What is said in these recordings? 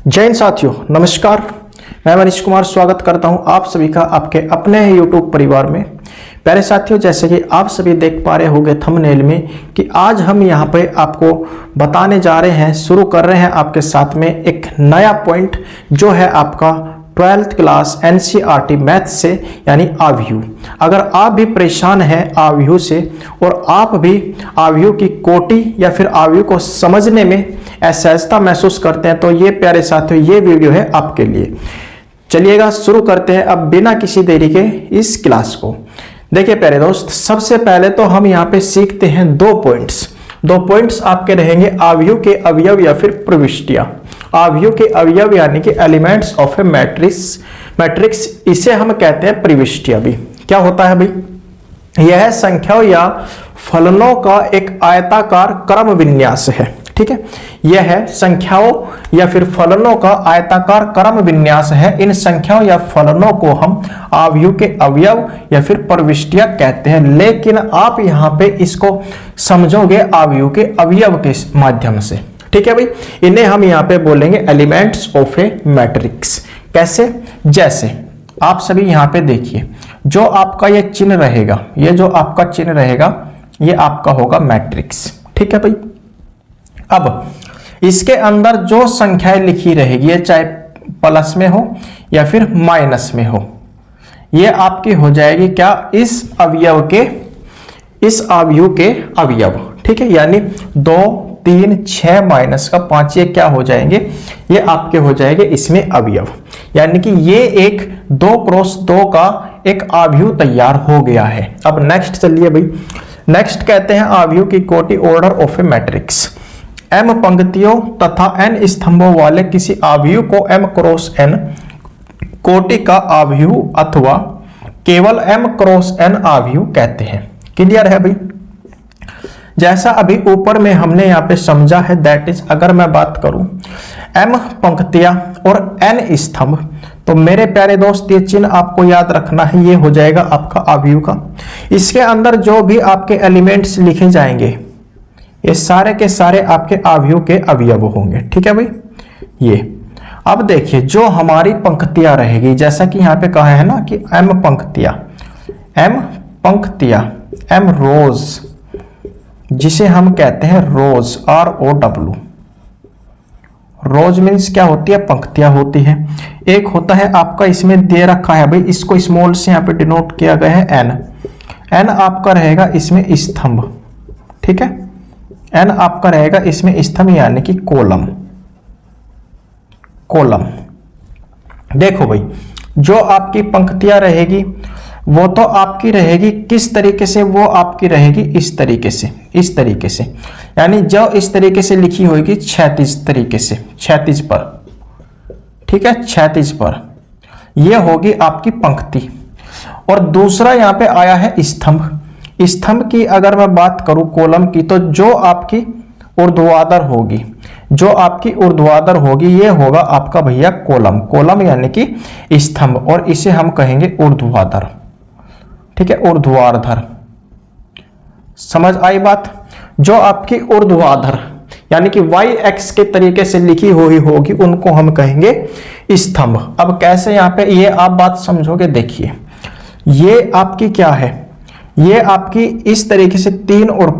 जय हिंद साथियों, नमस्कार। मैं मनीष कुमार स्वागत करता हूं आप सभी का आपके अपने यूट्यूब परिवार में। प्यारे साथियों, जैसे कि आप सभी देख पा रहे होंगे थंबनेल में कि आज हम यहां पे आपको बताने जा रहे हैं, शुरू कर रहे हैं आपके साथ में एक नया पॉइंट जो है आपका 12th क्लास एनसीईआरटी मैथ से, यानी आव्यूह। अगर आप भी परेशान हैं आव्यूह से और आप भी आव्यूह की कोटि या फिर आव्यूह को समझने में असहजता महसूस करते हैं तो ये प्यारे साथियों ये वीडियो है आपके लिए। चलिएगा शुरू करते हैं अब बिना किसी देरी के इस क्लास को। देखिए प्यारे दोस्त, सबसे पहले तो हम यहाँ पे सीखते हैं दो पॉइंट्स आपके रहेंगे आव्यूह के अवयव या फिर प्रविष्टियां। आव्यूह के अवयव यानी कि एलिमेंट्स ऑफ ए मैट्रिक्स, इसे हम कहते हैं प्रविष्टियां भी। क्या होता है भाई? यह संख्याओं या फलनों का एक आयताकार क्रम विन्यास है। ठीक है, यह है संख्याओं या फिर फलनों का आयताकार क्रम विन्यास है। इन संख्याओं या फलनों को हम आव्यूह के अवयव या फिर प्रविष्टियां कहते हैं, लेकिन आप यहां पे इसको समझोगे आव्यूह के अवयव के माध्यम से। ठीक है भाई, इन्हें हम यहां पे बोलेंगे एलिमेंट्स ऑफ ए मैट्रिक्स। कैसे? जैसे आप सभी यहां पे देखिए, जो आपका ये चिन्ह रहेगा, ये जो आपका चिन्ह रहेगा ये आपका होगा मैट्रिक्स। ठीक है भाई, अब इसके अंदर जो संख्याएं लिखी रहेगी, ये चाहे प्लस में हो या फिर माइनस में हो, ये आपकी हो जाएगी क्या? इस आव्यूह के अवयव। ठीक है, यानी 2, 3, 6 माइनस का 5 ये क्या हो जाएंगे? ये आपके हो जाएंगे इसमें अवयव। यानी कि ये एक 2x2 का एक आव्यूह तैयार हो गया है। अब नेक्स्ट चलिए भाई, नेक्स्ट कहते हैं आव्यूह की कोटि, order of A matrix. m पंक्तियों तथा n स्तंभों वाले किसी आव्यूह को m क्रॉस n कोटि का आव्यूह अथवा केवल m क्रॉस n आव्यूह कहते हैं। क्लियर है भाई? जैसा अभी ऊपर में हमने यहाँ पे समझा है, दैट इज अगर मैं बात करूं m पंक्तियां और n स्तंभ, तो मेरे प्यारे दोस्त ये चिन्ह आपको याद रखना है, ये हो जाएगा आपका आव्यूह का। इसके अंदर जो भी आपके एलिमेंट्स लिखे जाएंगे ये सारे के सारे आपके आव्यूह के अवयव होंगे। ठीक है भाई, ये अब देखिए जो हमारी पंक्तियां रहेगी, जैसा कि यहाँ पे कहा है ना कि m पंक्तियां, m रोज, जिसे हम कहते हैं रोज, ROW। रोज मीन्स क्या होती है? पंक्तियां होती है। एक होता है आपका इसमें दे रखा है भाई, इसको स्मॉल से यहाँ पे डिनोट किया गया है n आपका रहेगा इसमें स्तंभ। ठीक है, n आपका रहेगा इसमें स्तंभ यानी कि कॉलम। देखो भाई, जो आपकी पंक्तियां रहेगी वो तो आपकी रहेगी किस तरीके से? वो आपकी रहेगी इस तरीके से, यानी जो इस तरीके से लिखी होगी क्षैतिज तरीके से, क्षैतिज पर। ठीक है, क्षैतिज पर ये होगी आपकी पंक्ति। और दूसरा यहाँ पे आया है स्तंभ। स्तंभ की अगर मैं बात करूं कॉलम की, तो जो आपकी ऊर्ध्वाधर होगी ये होगा आपका भैया कॉलम यानी कि स्तंभ, और इसे हम कहेंगे ऊर्ध्वाधर। ठीक है, ऊर्ध्वाधर। समझ आई बात? जो आपकी ऊर्ध्वाधर यानी कि y एक्स के तरीके से लिखी हुई होगी उनको हम कहेंगे स्तंभ। अब कैसे यहाँ पे ये आप बात समझोगे, देखिए ये आपकी क्या है? ये आपकी इस तरीके से 3 और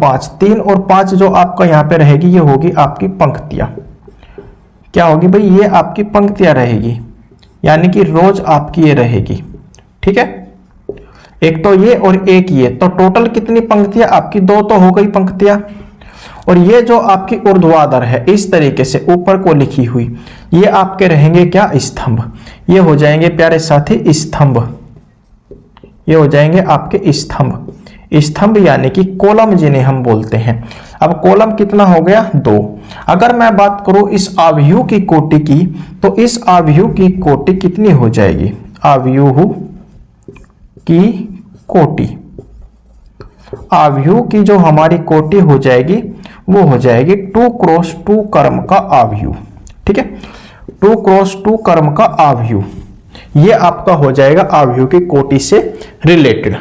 5 जो आपका यहाँ पे रहेगी ये होगी आपकी पंक्तियां। क्या होगी भाई? ये आपकी पंक्तियां रहेगी, यानी कि रोज आपकी ये रहेगी। ठीक है, एक तो ये और एक ये, तो टोटल कितनी पंक्तियां आपकी? 2 तो हो गई पंक्तियां। और ये जो आपकी ऊर्ध्वाधर है इस तरीके से ऊपर को लिखी हुई, ये आपके रहेंगे क्या? स्तंभ। ये हो जाएंगे प्यारे साथी स्तंभ, ये हो जाएंगे आपके स्तंभ यानी कि कॉलम जिन्हें हम बोलते हैं। अब कॉलम कितना हो गया? 2। अगर मैं बात करूं इस आव्यूह की कोटि की, तो इस आव्यूह की कोटि कितनी हो जाएगी? आव्यूह की जो हमारी कोटि हो जाएगी वो हो जाएगी 2x2 क्रम का आव्यूह। ठीक है, 2x2 क्रम का आव्यूह, ये आपका हो जाएगा आव्यूह की कोटि से रिलेटेड।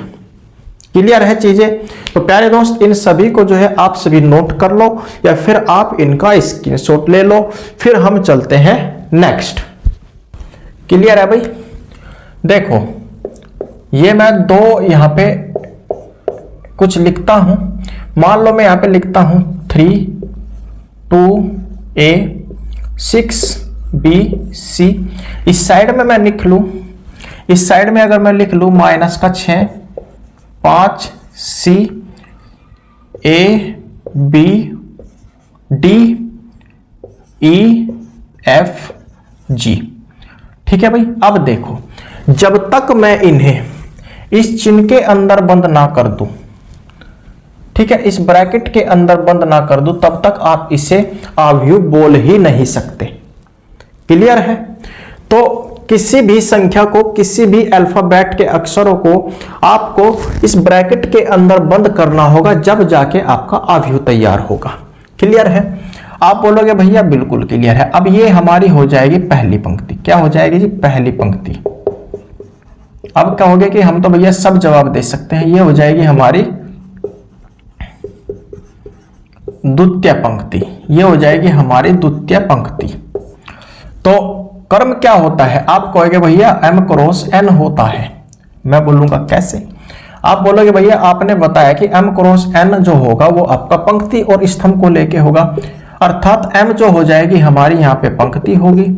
क्लियर है चीजें? तो प्यारे दोस्त, इन सभी को जो है आप सभी नोट कर लो या फिर आप इनका स्क्रीनशॉट ले लो। फिर हम चलते हैं नेक्स्ट। क्लियर है भाई? देखो ये मैं दो यहां पे कुछ लिखता हूं, मान लो मैं यहां पे लिखता हूं 3 2a 6bc। इस साइड में मैं लिख लूं, इस साइड में अगर मैं लिख लूं माइनस का 6 5c a b d e f g। ठीक है भाई? अब देखो जब तक मैं इन्हें इस चिन्ह के अंदर बंद ना कर दूं, ठीक है, इस ब्रैकेट के अंदर बंद ना कर दूं, तब तक आप इसे अवयव बोल ही नहीं सकते। क्लियर है? तो किसी भी संख्या को, किसी भी अल्फाबेट के अक्षरों को आपको इस ब्रैकेट के अंदर बंद करना होगा, जब जाके आपका अवयव तैयार होगा। क्लियर है? आप बोलोगे भैया बिल्कुल क्लियर है। अब ये हमारी हो जाएगी पहली पंक्ति। क्या हो जाएगी जी? पहली पंक्ति। अब कहोगे कि हम तो भैया सब जवाब दे सकते हैं, ये हो जाएगी हमारी द्वितीय पंक्ति। ये हो जाएगी हमारी द्वितीय पंक्ति। तो कर्म क्या होता है? आप कहोगे भैया m क्रॉस n होता है। मैं बोलूंगा कैसे? आप बोलोगे भैया आपने बताया कि m क्रॉस n जो होगा वो आपका पंक्ति और स्तंभ को लेके होगा, अर्थात m जो हो जाएगी हमारी यहाँ पे पंक्ति होगी,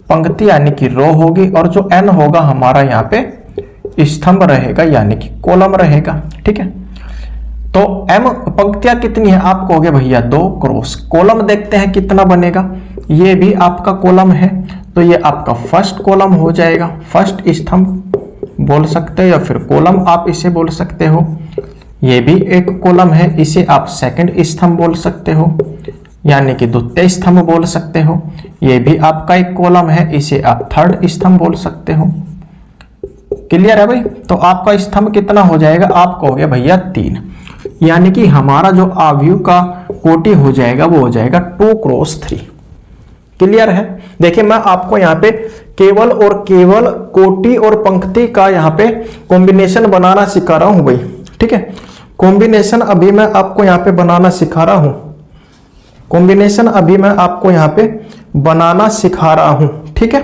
पंक्ति यानी कि रो होगी, और जो n होगा हमारा यहाँ पे स्तंभ रहेगा यानी कि कॉलम रहेगा। ठीक है? तो m पंक्तियां कितनी है? आप कहोगे भैया 2 क्रॉस कॉलम देखते हैं कितना बनेगा। ये भी आपका कॉलम है, तो ये आपका फर्स्ट कॉलम हो जाएगा, फर्स्ट स्तंभ बोल सकते हो या फिर कॉलम आप इसे बोल सकते हो। ये भी एक कॉलम है, इसे आप सेकंड स्तंभ बोल सकते हो यानी कि द्वितीय स्तंभ बोल सकते हो। ये भी आपका एक कॉलम है, इसे आप थर्ड स्तंभ बोल सकते हो। क्लियर है भाई? तो आपका स्तंभ कितना हो जाएगा? आप कहोगे भैया 3, यानी कि हमारा जो अवयव का कोटि हो जाएगा वो हो जाएगा 2 क्रॉस 3। क्लियर है? देखिए मैं आपको यहाँ पे केवल और केवल कोटि और पंक्ति का यहाँ पे कॉम्बिनेशन बनाना सिखा रहा हूं भाई। ठीक है? कॉम्बिनेशन अभी मैं आपको यहाँ पे बनाना सिखा रहा हूं, कॉम्बिनेशन अभी मैं आपको यहाँ पे बनाना सिखा रहा हूं। ठीक है?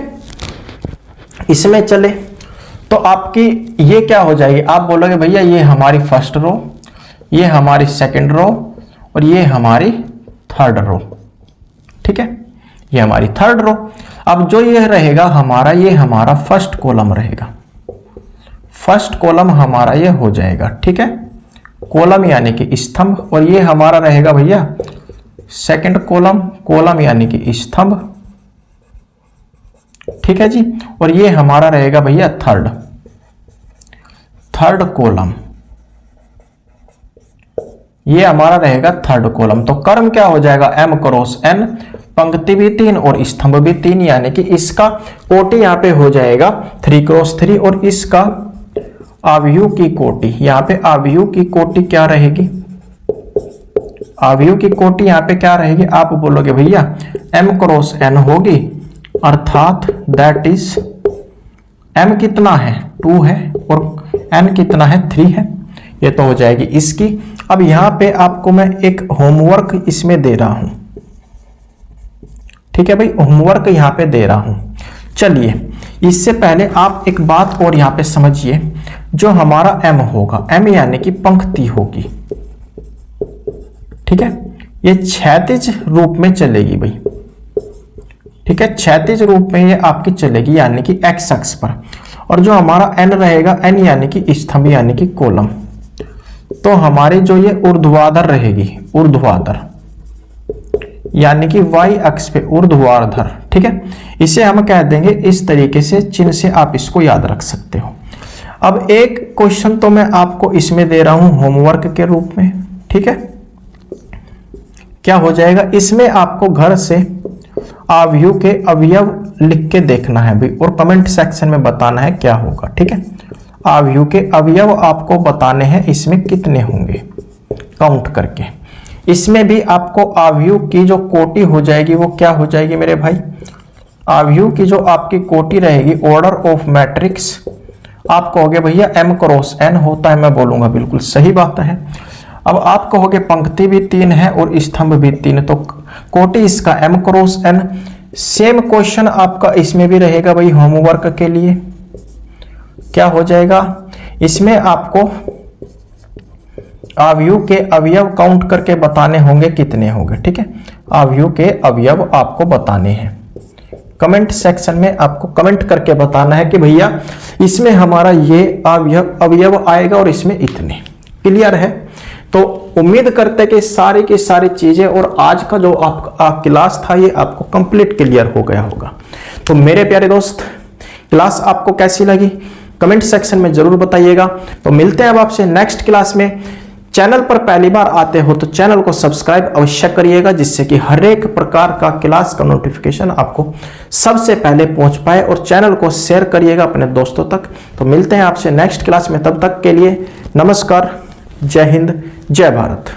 इसमें चले तो आपकी ये क्या हो जाएगी? आप बोलोगे भैया ये हमारी फर्स्ट रो, ये हमारी सेकंड रो और ये हमारी थर्ड रो। ठीक है? ये हमारी थर्ड रो। अब जो ये रहेगा हमारा, ये हमारा फर्स्ट कॉलम रहेगा, फर्स्ट कॉलम हमारा ये हो जाएगा। ठीक है? कॉलम यानी कि स्तंभ, और ये हमारा रहेगा भैया सेकंड कॉलम, कॉलम यानी कि स्तंभ। ठीक है जी? और ये हमारा रहेगा भैया थर्ड कॉलम, ये हमारा रहेगा थर्ड कॉलम। तो कर्म क्या हो जाएगा? m क्रॉस n, पंक्ति भी 3 और स्तंभ भी 3, यानी कि इसका कोटि यहाँ पे हो जाएगा 3 क्रॉस 3, और इसका अवयव की कोटि, यहाँ पे अवयव की कोटि क्या रहेगी? अवयव की कोटि यहाँ पे क्या रहेगी? आप बोलोगे भैया m क्रॉस n होगी, अर्थात दैट इज m कितना है? 2 है, और n कितना है? 3 है। ये तो हो जाएगी इसकी। अब यहां पे आपको मैं एक होमवर्क इसमें दे रहा हूं। ठीक है भाई? होमवर्क यहां पे दे रहा हूं। चलिए इससे पहले आप एक बात और यहां पे समझिए, जो हमारा m होगा, m यानी कि पंक्ति होगी। ठीक है? ये क्षैतिज रूप में चलेगी भाई। ठीक है? क्षैतिज रूप में ये आपकी चलेगी यानी कि x अक्ष पर, और जो हमारा n रहेगा, n यानी कि स्तंभ यानी कि कॉलम, तो हमारी जो ये ऊर्ध्वाधर रहेगी, ऊर्ध्वाधर यानी कि y अक्ष पे ऊर्ध्वाधर। ठीक है? इसे हम कह देंगे इस तरीके से, चिन्ह से आप इसको याद रख सकते हो। अब एक क्वेश्चन तो मैं आपको इसमें दे रहा हूं होमवर्क के रूप में। ठीक है? क्या हो जाएगा? इसमें आपको घर से अवयव के अवयव लिख के देखना है भी, और कमेंट सेक्शन में बताना है क्या होगा। ठीक है? अवयव के अवयव आपको बताने हैं, इसमें कितने होंगे काउंट करके। इसमें भी आपको अवयव की जो कोटि हो जाएगी वो क्या हो जाएगी मेरे भाई? अवयव की जो आपकी कोटि रहेगी, ऑर्डर ऑफ मैट्रिक्स, आप कहोगे भैया m क्रॉस n होता है। मैं बोलूंगा बिल्कुल सही बात है। अब आप कहोगे पंक्ति भी 3 है और स्तंभ भी 3, तो कोटि इसका m cross n same question आपका इसमें भी रहेगा भाई होमवर्क के लिए। क्या हो जाएगा, इसमें आपको अवयव के अवयव काउंट करके बताने होंगे कितने होंगे, ठीक है। अवयव के अवयव आपको बताने हैं। कमेंट सेक्शन में आपको कमेंट करके बताना है कि भैया इसमें हमारा ये अवयव अवयव आएगा और इसमें इतने। क्लियर है? तो उम्मीद करते हैं कि सारी की सारी चीजें और आज का जो आपका क्लास था ये आपको कंप्लीट क्लियर हो गया होगा। तो मेरे प्यारे दोस्त, क्लास आपको कैसी लगी कमेंट सेक्शन में जरूर बताइएगा। तो मिलते हैं अब आपसे नेक्स्ट क्लास में। चैनल पर पहली बार आते हो तो चैनल को सब्सक्राइब अवश्य करिएगा, जिससे कि हर एक प्रकार का क्लास का नोटिफिकेशन आपको सबसे पहले पहुंच पाए, और चैनल को शेयर करिएगा अपने दोस्तों तक। तो मिलते हैं आपसे नेक्स्ट क्लास में, तब तक के लिए नमस्कार, जय हिंद, जय भारत।